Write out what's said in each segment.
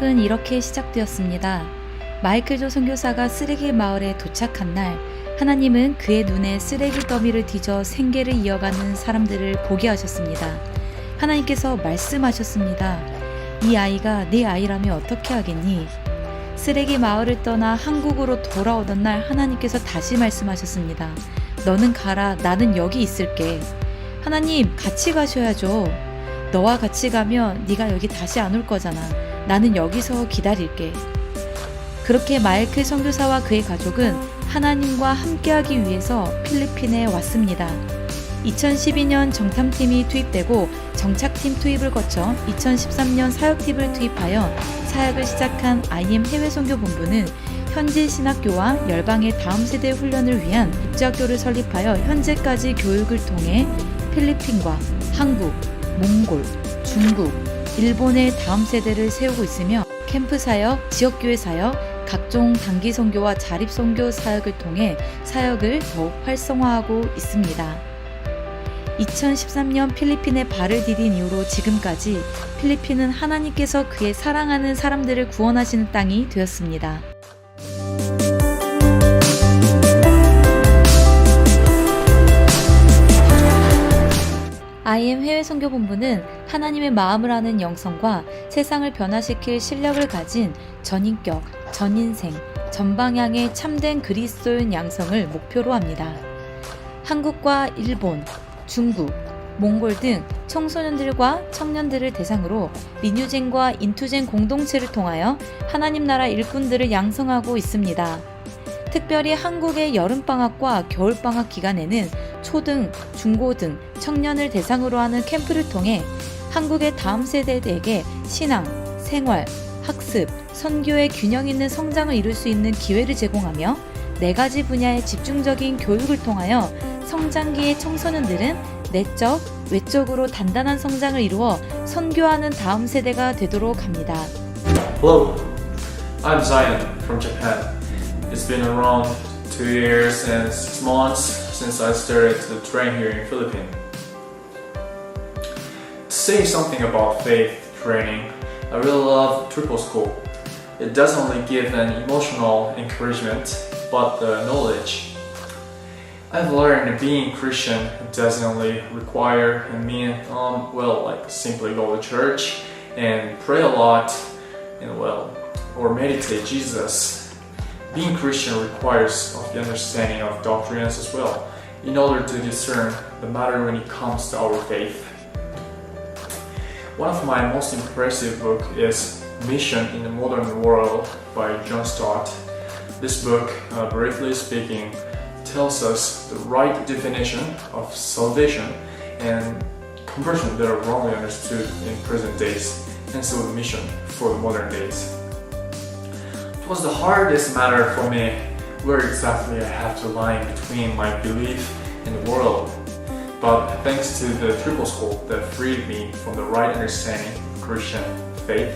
사역은 이렇게 시작되었습니다. 마이클 조 선교사가 쓰레기 마을에 도착한 날, 하나님은 그의 눈에 쓰레기 더미를 뒤져 생계를 이어가는 사람들을 보게 하셨습니다. 하나님께서 말씀하셨습니다. 이 아이가 네 아이라면 어떻게 하겠니? 쓰레기 마을을 떠나 한국으로 돌아오던 날 하나님께서 다시 말씀하셨습니다. 너는 가라, 나는 여기 있을게. 하나님, 같이 가셔야죠. 너와 같이 가면 네가 여기 다시 안 올 거잖아. 나는 여기서 기다릴게. 그렇게 마이클 선교사와 그의 가족은 하나님과 함께하기 위해서 필리핀에 왔습니다. 2012년 정탐팀이 투입되고 정착팀 투입을 거쳐 2013년 사역팀을 투입하여 사역을 시작한 IM 해외선교본부는 현지 신학교와 열방의 다음 세대 훈련을 위한 국제학교를 설립하여 현재까지 교육을 통해 필리핀과 한국, 몽골, 중국, 일본의 다음 세대를 세우고 있으며 캠프 사역, 지역교회 사역, 각종 단기 선교와 자립 선교 사역을 통해 사역을 더욱 활성화하고 있습니다. 2013년 필리핀에 발을 디딘 이후로 지금까지 필리핀은 하나님께서 그의 사랑하는 사람들을 구원하시는 땅이 되었습니다. IM 해외선교본부는 하나님의 마음을 아는 영성과 세상을 변화시킬 실력을 가진 전인격, 전인생, 전방향의 참된 그리스도인 양성을 목표로 합니다. 한국과 일본, 중국, 몽골 등 청소년들과 청년들을 대상으로 리뉴젠과 인투젠 공동체를 통하여 하나님 나라 일꾼들을 양성하고 있습니다. 특별히 한국의 여름방학과 겨울방학 기간에는 초등, 중고등, 청년을 대상으로 하는 캠프를 통해 한국의 다음 세대에게 신앙, 생활, 학습, 선교의 균형 있는 성장을 이룰 수 있는 기회를 제공하며 4가지 분야의 집중적인 교육을 통하여 성장기의 청소년들은 내적, 외적으로 단단한 성장을 이루어 선교하는 다음 세대가 되도록 합니다. Hello, I'm Zion from Japan. It's been around 2 years and 6 months since I started to train here in Philippines. To say something about faith training, I really love Triple School. It doesn't only give an emotional encouragement, but the knowledge. I've learned being Christian doesn't only require me, simply go to church and pray a lot or meditate Jesus. Being Christian requires the understanding of doctrines as well, in order to discern the matter when it comes to our faith. One of my most impressive books is Mission in the Modern World by John Stott. This book, briefly speaking, tells us the right definition of salvation and conversion that are wrongly understood in present days, and so the mission for the modern days. It was the hardest matter for me where exactly I have to line between my belief and the world. But thanks to the Triple School that freed me from the right understanding of Christian faith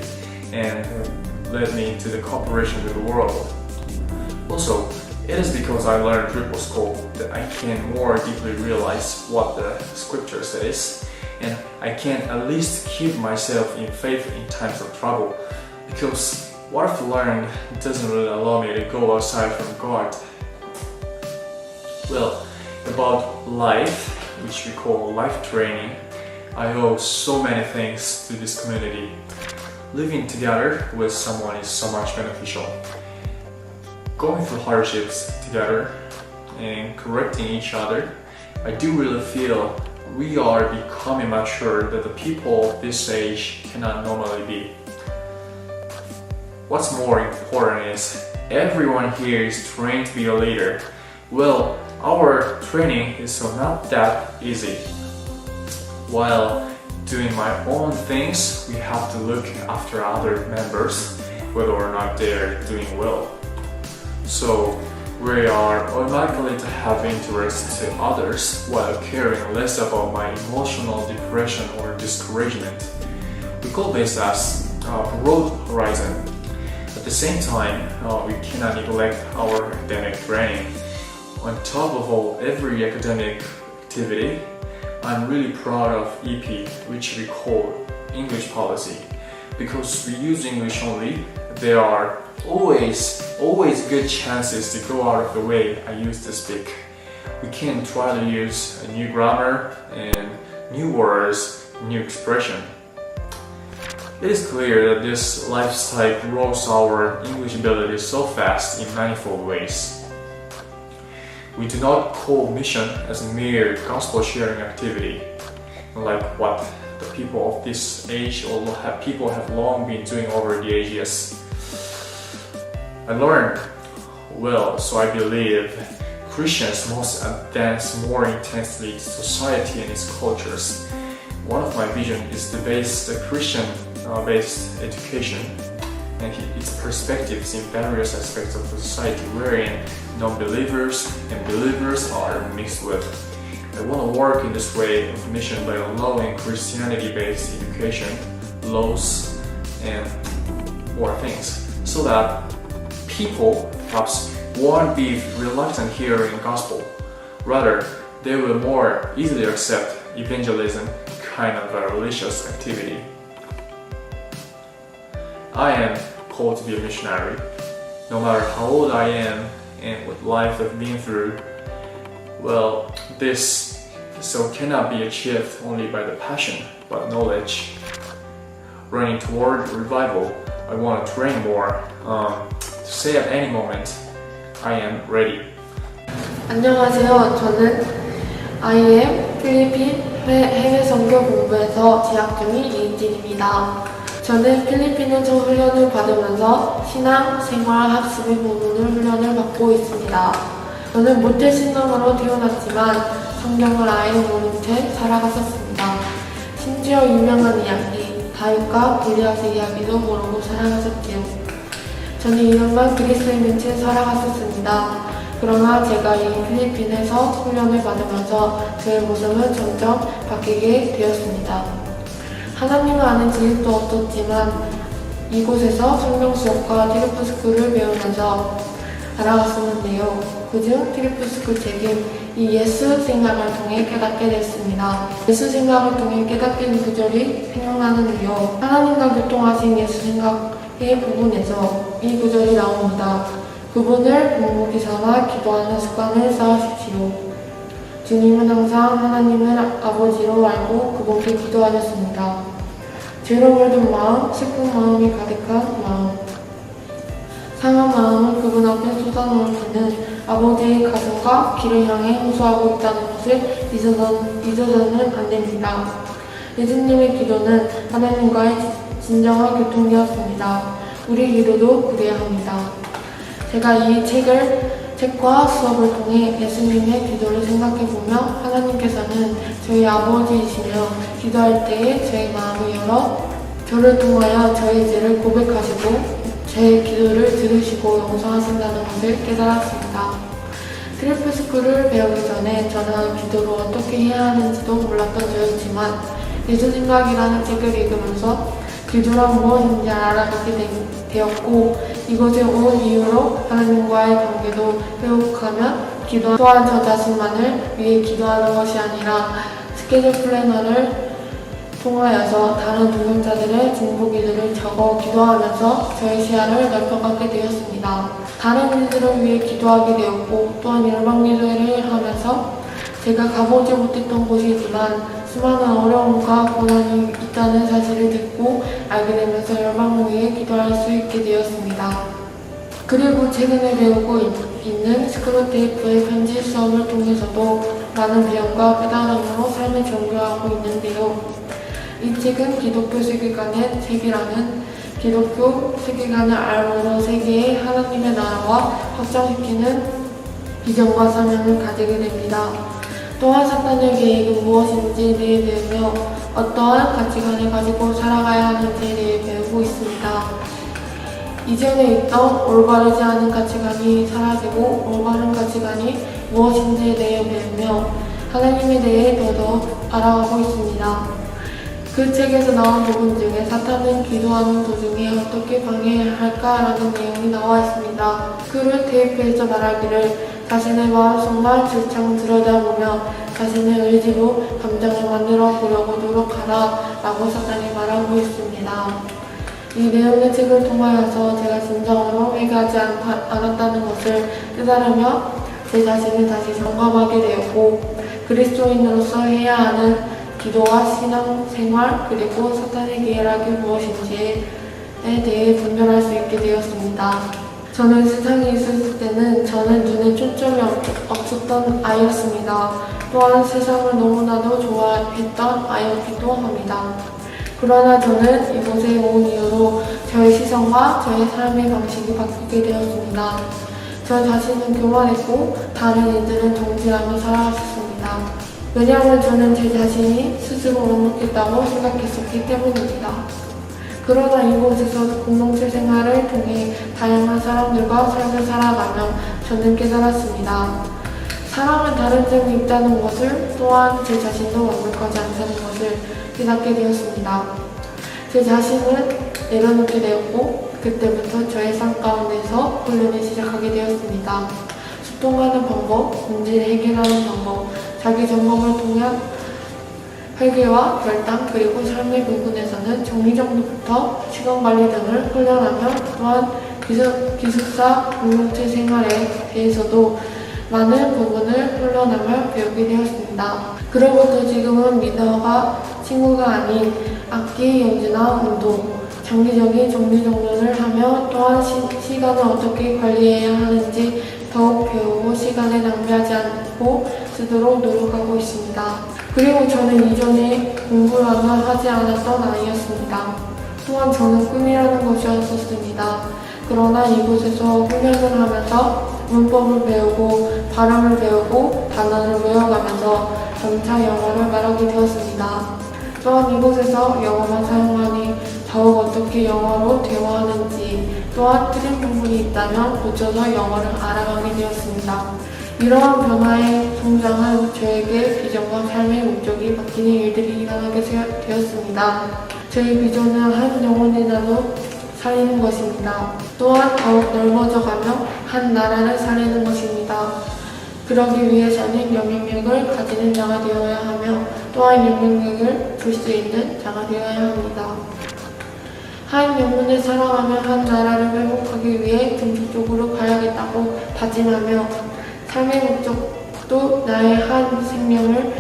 and led me into the cooperation with the world. Also, it is because I learned Triple School that I can more deeply realize what the scripture says, and I can at least keep myself in faith in times of trouble, because what I've learned doesn't really allow me to go outside from God. Well, about life, which we call life training, I owe so many things to this community. Living together with someone is so much beneficial. Going through hardships together and correcting each other, I do really feel we are becoming mature that the people this age cannot normally be. What's more important is everyone here is trained to be a leader. Well, our training is so not that easy. While doing my own things, we have to look after other members, whether or not they're doing well. So we are unlikely to have interest to others while caring less about my emotional depression or discouragement. We call this as broad horizon. At the same time, we cannot neglect our academic training. On top of every academic activity, I'm really proud of EP, which we call English policy. Because we use English only, there are always good chances to go out of the way I used to speak. We can try to use a new grammar and new words, new expression. It is clear that this lifestyle grows our English ability so fast in manifold ways. We do not call mission as a mere gospel sharing activity, like what the people of this age or people have long been doing over the ages. I learned well, so I believe Christians must advance more intensely to society and its cultures. One of my vision is to base the Christian-based education and its perspectives in various aspects of the society wherein non-believers and believers are mixed with. I want to work in this way of mission by allowing Christianity-based education, laws, and more things, so that people perhaps won't be reluctant hearing gospel. Rather, they will more easily accept evangelism kind of a religious activity. I am called to be a missionary. No matter how old I am and what life I've been through, well, this so cannot be achieved only by the passion, but knowledge. Running toward revival, I want to train more, to say at any moment, I am ready. 안녕하세요. 저는 IM 필리핀 해외 선교 본부에서 재학 중인 이은진입니다. 저는 필리핀에서 훈련을 받으면서 신앙, 생활, 학습에 보는 훈련을 받고 있습니다. 저는 모태 신앙으로 태어났지만 성경을 아예 모른 채 살아갔었습니다. 심지어 유명한 이야기, 다윗과 골리앗의 이야기도 모르고 살아갔었지요. 저는 2년간 그리스도의 민채 살아갔었습니다. 그러나 제가 이 필리핀에서 훈련을 받으면서 저의 모습은 점점 바뀌게 되었습니다. 하나님을 아는 지식도 없었지만 이곳에서 성경 수업과 트리플 스쿨을 배우면서 알아갔었는데요. 그중 트리플 스쿨 책임 이 예수 생각을 통해 깨닫게 됐습니다. 예수 생각을 통해 깨닫게 된 구절이 생각나는데요. 하나님과 교통하신 예수 생각의 부분에서 이 구절이 나옵니다. 그분을 공부기 삼아 기도하는 습관을 쌓으십시오. 주님은 항상 하나님을 아버지로 알고 그분께 기도하셨습니다. 죄로 물든 마음, 슬픈 마음이 가득한 마음, 상한 마음을 그분 앞에 쏟아놓을 때는 아버지의 가슴과 길을 향해 호소하고 있다는 것을 잊어서는 안 됩니다. 예수님의 기도는 하나님과의 진정한 교통이었습니다. 우리 기도도 그래야 합니다. 제가 이 책과 수업을 통해 예수님의 기도를 생각해보며 하나님께서는 저희 아버지이시며 기도할 때에 저의 마음을 열어 저를 통하여 저의 죄를 고백하시고 제 기도를 들으시고 용서하신다는 것을 깨달았습니다. 트리플 스쿨을 배우기 전에 저는 기도를 어떻게 해야 하는지도 몰랐던 저였지만 예수 생각이라는 책을 읽으면서 기도란 무엇인지 알아가게 되었고 이곳에 온 이후로 하나님과의 관계도 회복하면 기도 또한 저 자신만을 위해 기도하는 것이 아니라 스케줄 플래너를 통하여서 다른 동역자들의 중보기도를 적어 기도하면서 저의 시야를 넓혀가게 되었습니다. 다른 이들을 위해 기도하게 되었고 또한 열방기도회를 하면서 제가 가보지 못했던 곳이지만 수많은 어려움과 고난이 있다는 사실을 듣고 알게 되면서 열방을 위해 기도할 수 있게 되었습니다. 그리고 최근에 배우고 있는 스크루테이프의 편지 수업을 통해서도 많은 배움과 깨달음으로 삶을 정교하고 있는데요. 이 책은 기독교 세계관의 책이라는 기독교 세계관을 알므로 세계의 하나님의 나라와 확장시키는 비전과 사명을 가지게 됩니다. 또한 사탄의 계획은 무엇인지에 대해 배우며 어떠한 가치관을 가지고 살아가야 하는지에 대해 배우고 있습니다. 이전에 있던 올바르지 않은 가치관이 사라지고 올바른 가치관이 무엇인지에 대해 배우며 하나님에 대해 더더욱 알아가고 있습니다. 그 책에서 나온 부분 중에 사탄은 기도하는 도중에 어떻게 방해할까라는 내용이 나와 있습니다. 그를 대입해서 말하기를 자신의 마음속만 질창 들여다보며 자신의 의지로 감정을 만들어 보려고 노력하라 라고 사탄이 말하고 있습니다. 이 내용의 책을 통하여서 제가 진정으로 회개하지 않았다는 것을 깨달으며 제 자신을 다시 점검하게 되었고 그리스도인으로서 해야 하는 기도와 신앙생활 그리고 사탄의 계략이 무엇인지에 대해 분별할 수 있게 되었습니다. 저는 세상에 있었을 때는 저는 눈에 초점이 없었던 아이였습니다. 또한 세상을 너무나도 좋아했던 아이였기도 합니다. 그러나 저는 이곳에 온 이후로 저의 시선과 저의 삶의 방식이 바뀌게 되었습니다. 저 자신은 교만했고 다른 이들은 동질하며 살아왔습니다. 왜냐하면 저는 제 자신이 스스로 옳겠다고 생각했었기 때문입니다. 그러나 이곳에서 공동체 생활을 통해 다양한 사람들과 삶을 살아가며 저는 깨달았습니다. 사람은 다른 점이 있다는 것을 또한 제 자신도 완벽하지 않다는 것을 깨닫게 되었습니다. 제 자신을 내려놓게 되었고 그때부터 저의 삶 가운데서 훈련을 시작하게 되었습니다. 소통하는 방법, 문제를 해결하는 방법, 자기 점검을 통한 회개와 결단 그리고 삶의 부분에서는 정리정돈부터 시간관리 등을 훈련하며 또한 기숙사 공동체 생활에 대해서도 많은 부분을 훈련하며 배우게 되었습니다. 그로부터 지금은 리더가 친구가 아닌 악기 연주나 운동, 장기적인 정리정돈을 하며 또한 시간을 어떻게 관리해야 하는지 더욱 배우고 시간을 낭비하지 않고 쓰도록 노력하고 있습니다. 그리고 저는 이전에 공부를 하지 않았던 아이였습니다. 또한 저는 꿈이라는 것이 없었습니다. 그러나 이곳에서 훈련을 하면서 문법을 배우고 발음을 배우고 단어를 외워가면서 점차 영어를 말하게 되었습니다. 또한 이곳에서 영어만 사용하니 더욱 어떻게 영어로 대화하는지 또한 틀린 부분이 있다면 고쳐서 영어를 알아가게 되었습니다. 이러한 변화의 성장은 저에게 비전과 삶의 목적이 바뀌는 일들이 일어나게 되었습니다. 저의 비전은 한 영혼이라도 살리는 것입니다. 또한 더욱 넓어져가며 한 나라를 살리는 것입니다. 그러기 위해서는 영향력을 가지는 자가 되어야 하며 또한 영향력을 줄 수 있는 자가 되어야 합니다. 한 영혼을 살아가며 한 나라를 회복하기 위해 중심적으로 가야겠다고 다짐하며 삶의 목적도 나의 한 생명을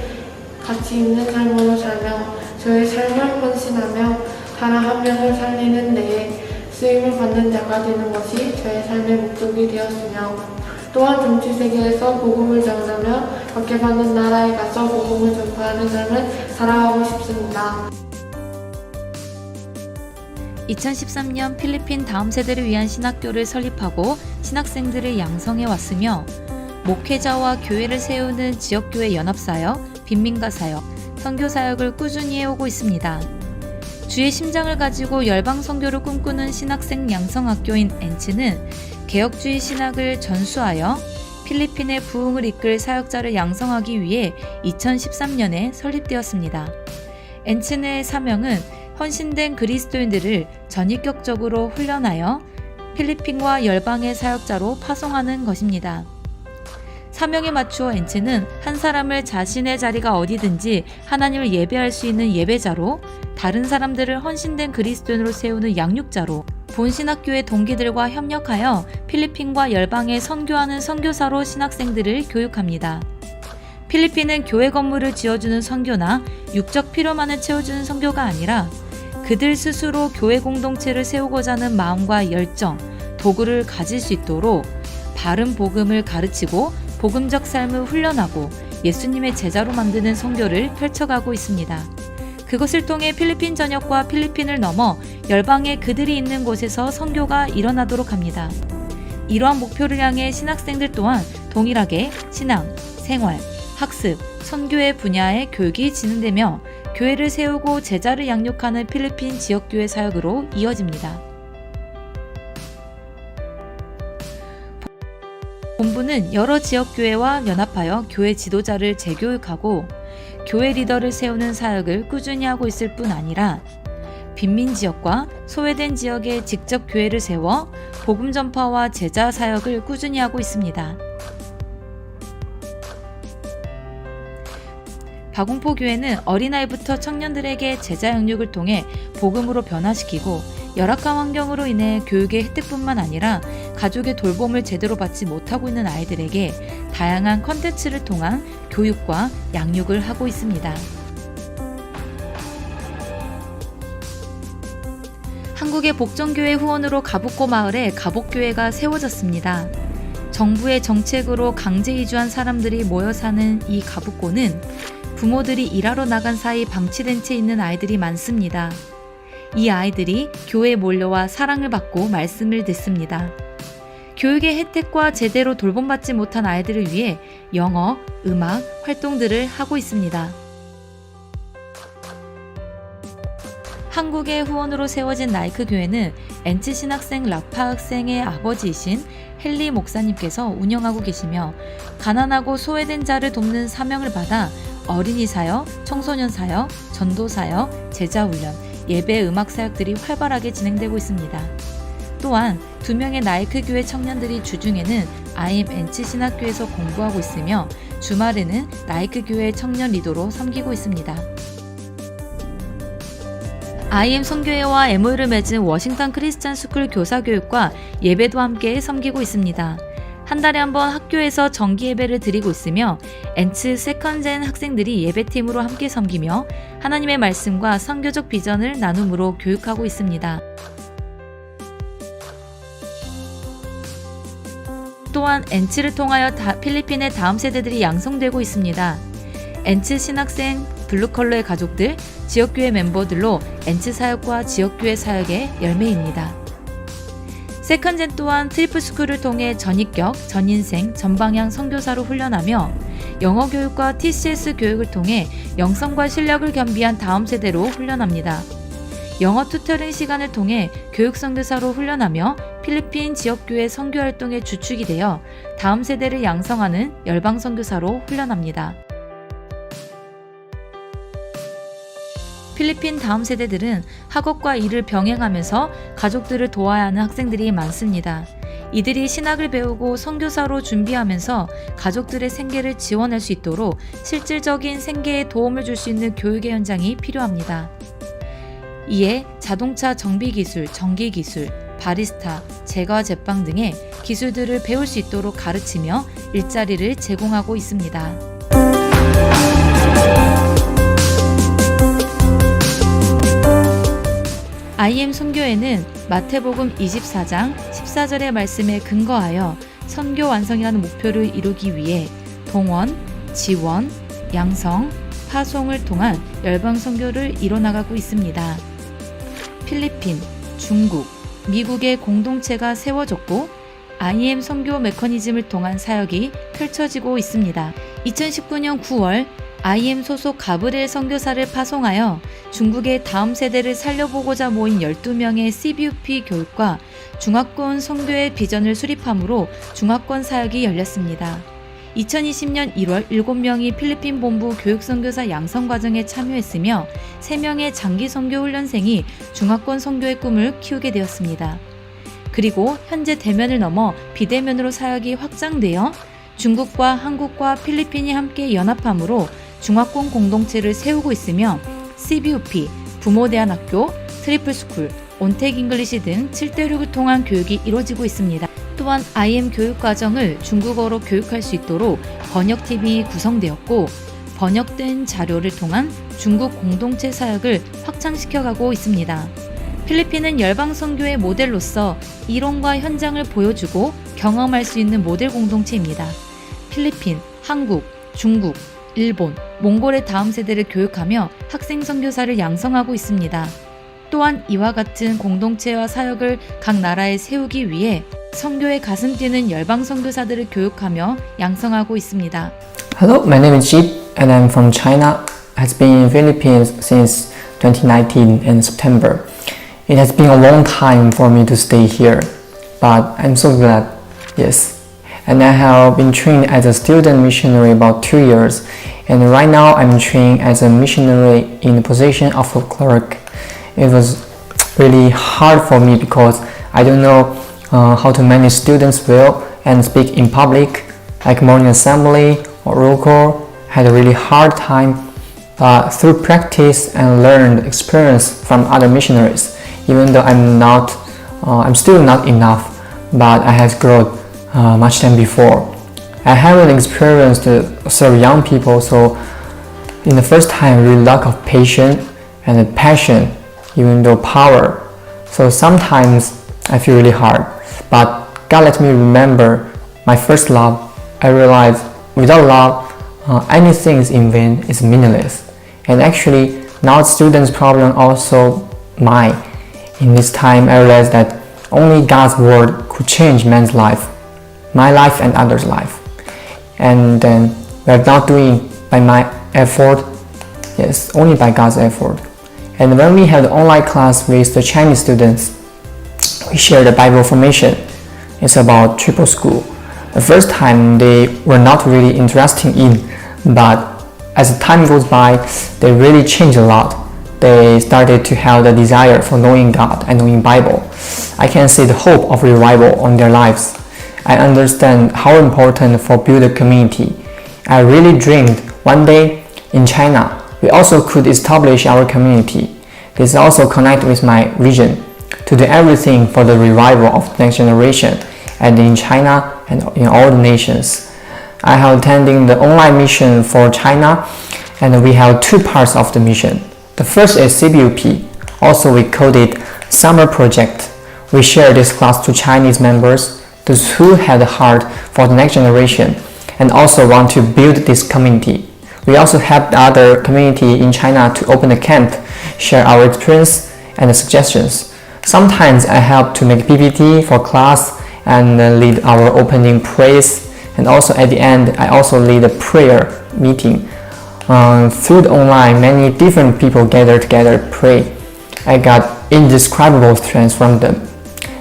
가치 있는 삶으로 살며 저의 삶을 헌신하며 다른 한 명을 살리는 데에 쓰임을 받는 자가 되는 것이 저의 삶의 목적이 되었으며 또한 정치 세계에서 복음을 전하며 박해받는 나라에 가서 복음을 전파하는 삶을 살아가고 싶습니다. 2013년 필리핀 다음 세대를 위한 신학교를 설립하고 신학생들을 양성해 왔으며 목회자와 교회를 세우는 지역교회 연합사역, 빈민가사역, 선교사역을 꾸준히 해오고 있습니다. 주의 심장을 가지고 열방 선교를 꿈꾸는 신학생 양성학교인 엔츠는 개혁주의 신학을 전수하여 필리핀의 부흥을 이끌 사역자를 양성하기 위해 2013년에 설립되었습니다. 엔츠의 사명은 헌신된 그리스도인들을 전인격적으로 훈련하여 필리핀과 열방의 사역자로 파송하는 것입니다. 사명에 맞추어 엔츠는 한 사람을 자신의 자리가 어디든지 하나님을 예배할 수 있는 예배자로, 다른 사람들을 헌신된 그리스도인으로 세우는 양육자로, 본신학교의 동기들과 협력하여 필리핀과 열방에 선교하는 선교사로 신학생들을 교육합니다. 필리핀은 교회 건물을 지어주는 선교나 육적 필요만을 채워주는 선교가 아니라 그들 스스로 교회 공동체를 세우고자 하는 마음과 열정, 도구를 가질 수 있도록 바른 복음을 가르치고 복음적 삶을 훈련하고 예수님의 제자로 만드는 선교를 펼쳐가고 있습니다. 그것을 통해 필리핀 전역과 필리핀을 넘어 열방의 그들이 있는 곳에서 선교가 일어나도록 합니다. 이러한 목표를 향해 신학생들 또한 동일하게 신앙, 생활, 학습, 선교의 분야의 교육이 진행되며 교회를 세우고 제자를 양육하는 필리핀 지역교회 사역으로 이어집니다. 본부는 여러 지역교회와 연합하여 교회 지도자를 재교육하고 교회 리더를 세우는 사역을 꾸준히 하고 있을 뿐 아니라 빈민 지역과 소외된 지역에 직접 교회를 세워 복음 전파와 제자 사역을 꾸준히 하고 있습니다. 바궁포 교회는 어린아이부터 청년들에게 제자 양육을 통해 복음으로 변화시키고 열악한 환경으로 인해 교육의 혜택뿐만 아니라 가족의 돌봄을 제대로 받지 못하고 있는 아이들에게 다양한 컨텐츠를 통한 교육과 양육을 하고 있습니다. 한국의 복정교회 후원으로 가복고 마을에 가복교회가 세워졌습니다. 정부의 정책으로 강제 이주한 사람들이 모여 사는 이 가복고는 부모들이 일하러 나간 사이 방치된 채 있는 아이들이 많습니다. 이 아이들이 교회에 몰려와 사랑을 받고 말씀을 듣습니다. 교육의 혜택과 제대로 돌봄받지 못한 아이들을 위해 영어, 음악 활동들을 하고 있습니다. 한국의 후원으로 세워진 나이크 교회는 엔치 신학생 라파 학생의 아버지이신 헨리 목사님께서 운영하고 계시며 가난하고 소외된 자를 돕는 사명을 받아 어린이 사역, 청소년 사역, 전도 사역, 제자 훈련, 예배 음악 사역들이 활발하게 진행되고 있습니다. 또한 2명의 나이크 교회 청년들이 주중에는 IM 엔치 신학교에서 공부하고 있으며 주말에는 나이크 교회 청년 리더로 섬기고 있습니다. IM 선교회와 MOU를 맺은 워싱턴 크리스찬 스쿨 교사 교육과 예배도 함께 섬기고 있습니다. 한 달에 한 번 학교에서 정기 예배를 드리고 있으며 엔츠 세컨젠 학생들이 예배팀으로 함께 섬기며 하나님의 말씀과 선교적 비전을 나눔으로 교육하고 있습니다. 또한 엔츠를 통하여 필리핀의 다음 세대들이 양성되고 있습니다. 엔츠 신학생 블루컬러의 가족들, 지역교회 멤버들로 엔츠 사역과 지역교회 사역의 열매입니다. 세컨젠 또한 트리플스쿨을 통해 전입격, 전인생, 전방향 선교사로 훈련하며 영어 교육과 TCS 교육을 통해 영성과 실력을 겸비한 다음 세대로 훈련합니다. 영어 튜터링 시간을 통해 교육 선교사로 훈련하며 필리핀 지역교회 선교활동의 주축이 되어 다음 세대를 양성하는 열방 선교사로 훈련합니다. 필리핀 다음 세대들은 학업과 일을 병행하면서 가족들을 도와야 하는 학생들이 많습니다. 이들이 신학을 배우고 선교사로 준비하면서 가족들의 생계를 지원할 수 있도록 실질적인 생계에 도움을 줄 수 있는 교육의 현장이 필요합니다. 이에 자동차 정비기술, 전기기술, 바리스타, 제과 제빵 등의 기술들을 배울 수 있도록 가르치며 일자리를 제공하고 있습니다. IM 선교회는 마태복음 24장 14절의 말씀에 근거하여 선교 완성이라는 목표를 이루기 위해 동원, 지원, 양성, 파송을 통한 열방 선교를 이뤄나가고 있습니다. 필리핀, 중국, 미국의 공동체가 세워졌고 IM 선교 메커니즘을 통한 사역이 펼쳐지고 있습니다. 2019년 9월 IM 소속 가브리엘 선교사를 파송하여 중국의 다음 세대를 살려보고자 모인 12명의 CBUP 교육과 중화권 선교의 비전을 수립함으로 중화권 사역이 열렸습니다. 2020년 1월 7명이 필리핀 본부 교육 선교사 양성 과정에 참여했으며 3명의 장기 선교 훈련생이 중화권 선교의 꿈을 키우게 되었습니다. 그리고 현재 대면을 넘어 비대면으로 사역이 확장되어 중국과 한국과 필리핀이 함께 연합함으로 중화권 공동체를 세우고 있으며 CBUP, 부모대안학교, 트리플스쿨, 온택잉글리시 등 7대륙을 통한 교육이 이루어지고 있습니다. 또한 IM 교육과정을 중국어로 교육할 수 있도록 번역팀이 구성되었고 번역된 자료를 통한 중국 공동체 사역을 확장시켜가고 있습니다. 필리핀은 열방선교의 모델로서 이론과 현장을 보여주고 경험할 수 있는 모델 공동체입니다. 필리핀, 한국, 중국, 일본, 몽골의 다음 세대를 교육하며 학생 선교사를 양성하고 있습니다. 또한 이와 같은 공동체와 사역을 각 나라에 세우기 위해 선교에 가슴 뛰는 열방 선교사들을 교육하며 양성하고 있습니다. Hello, my name is Jeep and I'm from China. Has been in Philippines since 2019 in September. It has been a long time for me to stay here, but I'm so glad. Yes. And I have been trained as a student missionary about 2 years, and right now I'm trained as a missionary in the position of a clerk. It was really hard for me because I don't know how to manage students well and speak in public, like morning assembly or roll call. I had a really hard time, but through practice and learned experience from other missionaries, even though I'm still not enough, but I have grown much than before. I haven't experienced to serve young people, so in the first time, really lack of patience and passion, even though power. So sometimes I feel really hard, but God let me remember my first love. I realized without love, anything is in vain, is meaningless. And actually, now students' problem also mine. In this time, I realized that only God's word could change man's life, my life and others' life. And then we are not doing by my effort, yes, only by God's effort. And when we had the online class with the Chinese students, we shared the Bible formation. It's about triple school. The first time they were not really interested in, but as the time goes by, they really changed a lot. They started to have the desire for knowing God and knowing Bible. I can see the hope of revival on their lives. I understand how important for build a community. I really dreamed one day in China, we also could establish our community. This also connect with my vision to do everything for the revival of the next generation and in China and in all the nations. I have attending the online mission for China, and we have two parts of the mission. The first is CBUP. Also, we called it Summer Project. We share this class to Chinese members, those who had a heart for the next generation and also want to build this community. We also helped the other community in China to open a camp, share our experience and suggestions. Sometimes I help to make PPT for class and lead our opening praise. And also at the end, I also lead a prayer meeting. Through the online, many different people gather together, pray. I got indescribable strength from them.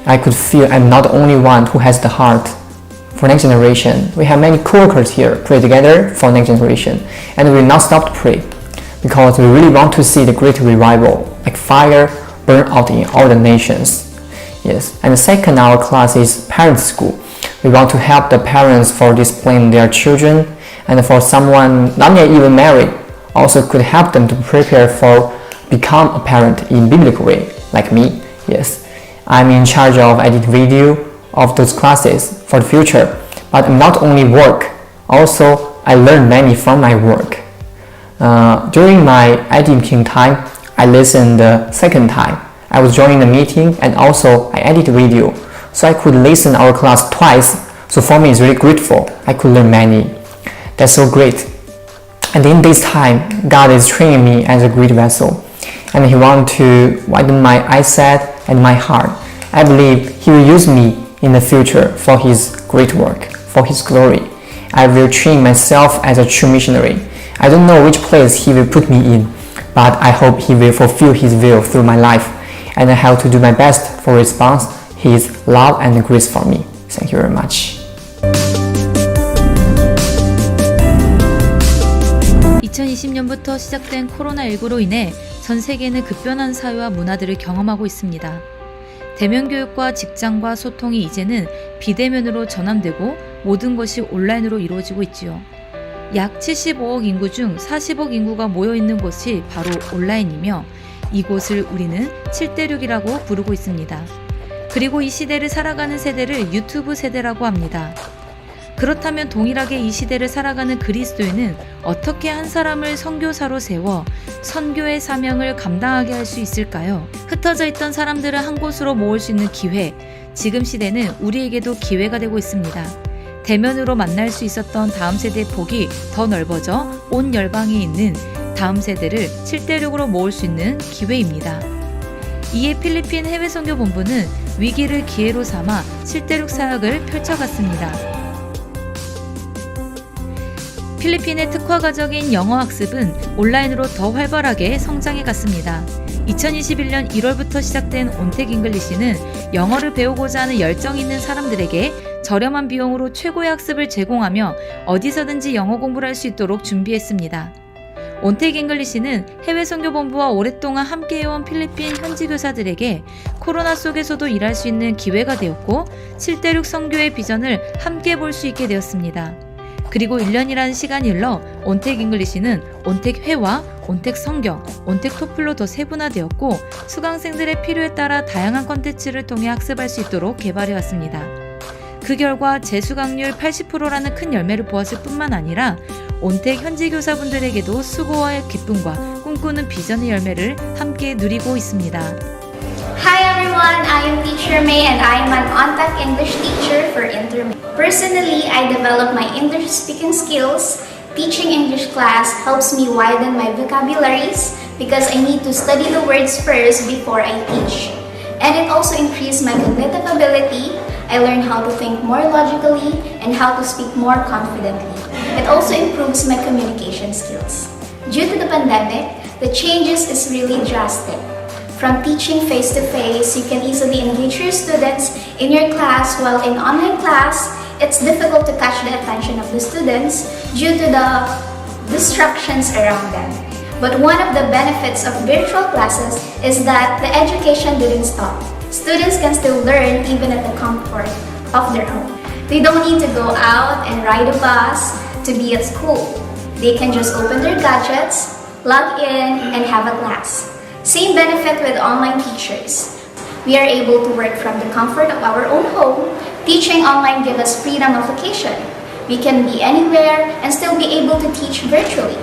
I could feel I'm not the only one who has the heart for next generation. We have many co-workers here, pray together for next generation. And we will not stop to pray because we really want to see the great revival, like fire burn out in all the nations. Yes. And the second, our class is parent school. We want to help the parents for disciplining their children, and for someone not yet even married, also could help them to prepare for become a parent in biblical way, like me. Yes, I'm in charge of editing video of those classes for the future. But not only work, also I learn many from my work. During my editing time, I listened the second time. I was joining the meeting and also I edit video, so I could listen our class twice. So for me, it's really grateful. I could learn many. That's so great. And in this time, God is training me as a great vessel, and He wants to widen my eyesight and my heart. I believe He will use me in the future for His great work, for His glory. I will train myself as a true missionary. I don't know which place He will put me in, but I hope He will fulfill His will through my life, and I have to do my best for response His love and grace for me. Thank you very much. 2020년부터 시작된 코로나19로 인해 전 세계는 급변한 사회와 문화들을 경험하고 있습니다. 대면 교육과 직장과 소통이 이제는 비대면으로 전환되고 모든 것이 온라인으로 이루어지고 있지요. 약 75억 인구 중 40억 인구가 모여있는 곳이 바로 온라인이며 이곳을 우리는 7대6이라고 부르고 있습니다. 그리고 이 시대를 살아가는 세대를 유튜브 세대라고 합니다. 그렇다면 동일하게 이 시대를 살아가는 그리스도인은 어떻게 한 사람을 선교사로 세워 선교의 사명을 감당하게 할 수 있을까요? 흩어져 있던 사람들을 한 곳으로 모을 수 있는 기회, 지금 시대는 우리에게도 기회가 되고 있습니다. 대면으로 만날 수 있었던 다음 세대의 폭이 더 넓어져 온 열방에 있는 다음 세대를 7대6으로 모을 수 있는 기회입니다. 이에 필리핀 해외선교본부는 위기를 기회로 삼아 7대6 사역을 펼쳐갔습니다. 필리핀의 특화과정인 영어학습은 온라인으로 더 활발하게 성장해 갔습니다. 2021년 1월부터 시작된 온택 잉글리시는 영어를 배우고자 하는 열정 있는 사람들에게 저렴한 비용으로 최고의 학습을 제공하며 어디서든지 영어 공부를 할 수 있도록 준비했습니다. 온택 잉글리시는 해외 선교본부와 오랫동안 함께해온 필리핀 현지 교사들에게 코로나 속에서도 일할 수 있는 기회가 되었고 7대6 선교의 비전을 함께 볼 수 있게 되었습니다. 그리고 1년이라는 시간이 흘러 온택 잉글리시는 온택 회화, 온택 성경, 온택 토플로 더 세분화되었고 수강생들의 필요에 따라 다양한 컨텐츠를 통해 학습할 수 있도록 개발해왔습니다. 그 결과 재수강률 80%라는 큰 열매를 보았을 뿐만 아니라 온택 현지 교사분들에게도 수고와 기쁨과 꿈꾸는 비전의 열매를 함께 누리고 있습니다. Hi everyone, I am Teacher May and I am an ONTAC English teacher for Intermay. Personally, I develop my English speaking skills. Teaching English class helps me widen my vocabularies because I need to study the words first before I teach. And it also increased my cognitive ability. I learn how to think more logically and how to speak more confidently. It also improves my communication skills. Due to the pandemic, the changes is really drastic. From teaching face-to-face, you can easily engage your students in your class, while in online class, it's difficult to catch the attention of the students due to the distractions around them. But one of the benefits of virtual classes is that the education didn't stop. Students can still learn even at the comfort of their home. They don't need to go out and ride a bus to be at school. They can just open their gadgets, log in, and have a class. Same benefit with online teachers. We are able to work from the comfort of our own home. Teaching online gives us freedom of location. We can be anywhere and still be able to teach virtually.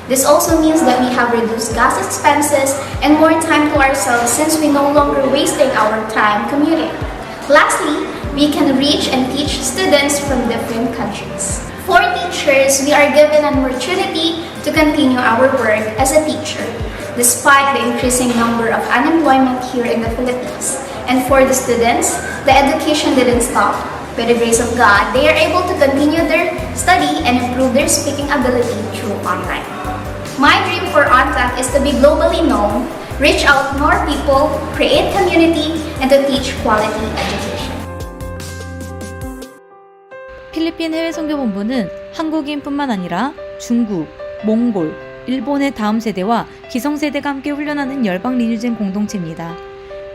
This also means that we have reduced gas expenses and more time to ourselves since we no longer wasting our time commuting. Lastly, we can reach and teach students from different countries. For teachers, we are given an opportunity to continue our work as a teacher, despite the increasing number of unemployment here in the Philippines. And for the students, the education didn't stop. By the grace of God, they are able to continue their study and improve their speaking ability through online. My dream for ONTAC is to be globally known, reach out to more people, create community, and to teach quality education. 필리핀 해외선교본부는 한국인뿐만 아니라 중국, 몽골, 일본의 다음 세대와 기성세대가 함께 훈련하는 열방 리뉴젠 공동체입니다.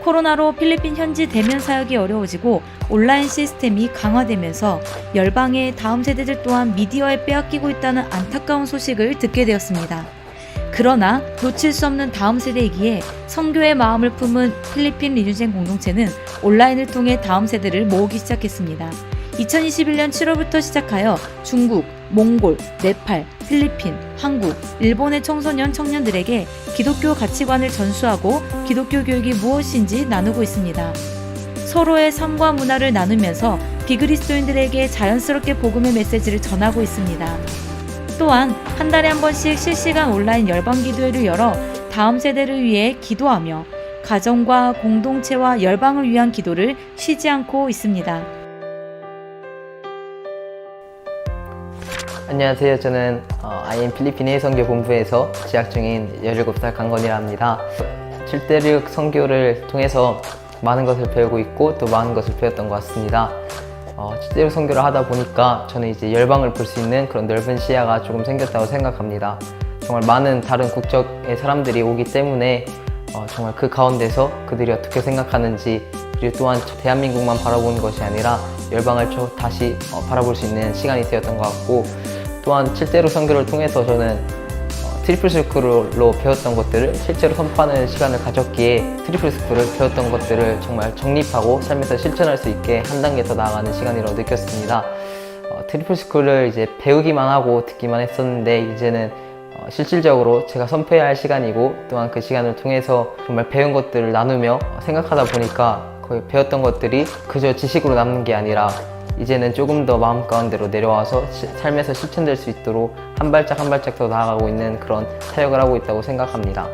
코로나로 필리핀 현지 대면 사역이 어려워지고 온라인 시스템이 강화되면서 열방의 다음 세대들 또한 미디어에 빼앗기고 있다는 안타까운 소식을 듣게 되었습니다. 그러나 놓칠 수 없는 다음 세대이기에 선교의 마음을 품은 필리핀 리뉴젠 공동체는 온라인을 통해 다음 세대를 모으기 시작했습니다. 2021년 7월부터 시작하여 중국, 몽골, 네팔, 필리핀, 한국, 일본의 청소년 청년들에게 기독교 가치관을 전수하고 기독교 교육이 무엇인지 나누고 있습니다. 서로의 삶과 문화를 나누면서 비그리스도인들에게 자연스럽게 복음의 메시지를 전하고 있습니다. 또한 한 달에 한 번씩 실시간 온라인 열방 기도회를 열어 다음 세대를 위해 기도하며 가정과 공동체와 열방을 위한 기도를 쉬지 않고 있습니다. 안녕하세요. 저는 IM 필리핀 해외선교본부에서 재학 중인 17살 강건이라 합니다. 7대6 선교를 통해서 많은 것을 배우고 있고 또 많은 것을 배웠던 것 같습니다. 7대6 선교를 하다 보니까 저는 이제 열방을 볼 수 있는 그런 넓은 시야가 조금 생겼다고 생각합니다. 정말 많은 다른 국적의 사람들이 오기 때문에 정말 그 가운데서 그들이 어떻게 생각하는지, 그리고 또한 대한민국만 바라보는 것이 아니라 열방을 다시 바라볼 수 있는 시간이 되었던 것 같고, 또한 7대6 선교를 통해서 저는 트리플 스쿨로 배웠던 것들을 실제로 선포하는 시간을 가졌기에 트리플 스쿨을 배웠던 것들을 정말 정립하고 삶에서 실천할 수 있게 한 단계 더 나아가는 시간이라고 느꼈습니다. 트리플 스쿨을 이제 배우기만 하고 듣기만 했었는데 이제는 실질적으로 제가 선포해야 할 시간이고, 또한 그 시간을 통해서 정말 배운 것들을 나누며 생각하다 보니까 거의 배웠던 것들이 그저 지식으로 남는 게 아니라 이제는 조금 더 마음 가운데로 내려와서 삶에서 실천될 수 있도록 한 발짝 한 발짝 더 나아가고 있는 그런 사역을 하고 있다고 생각합니다.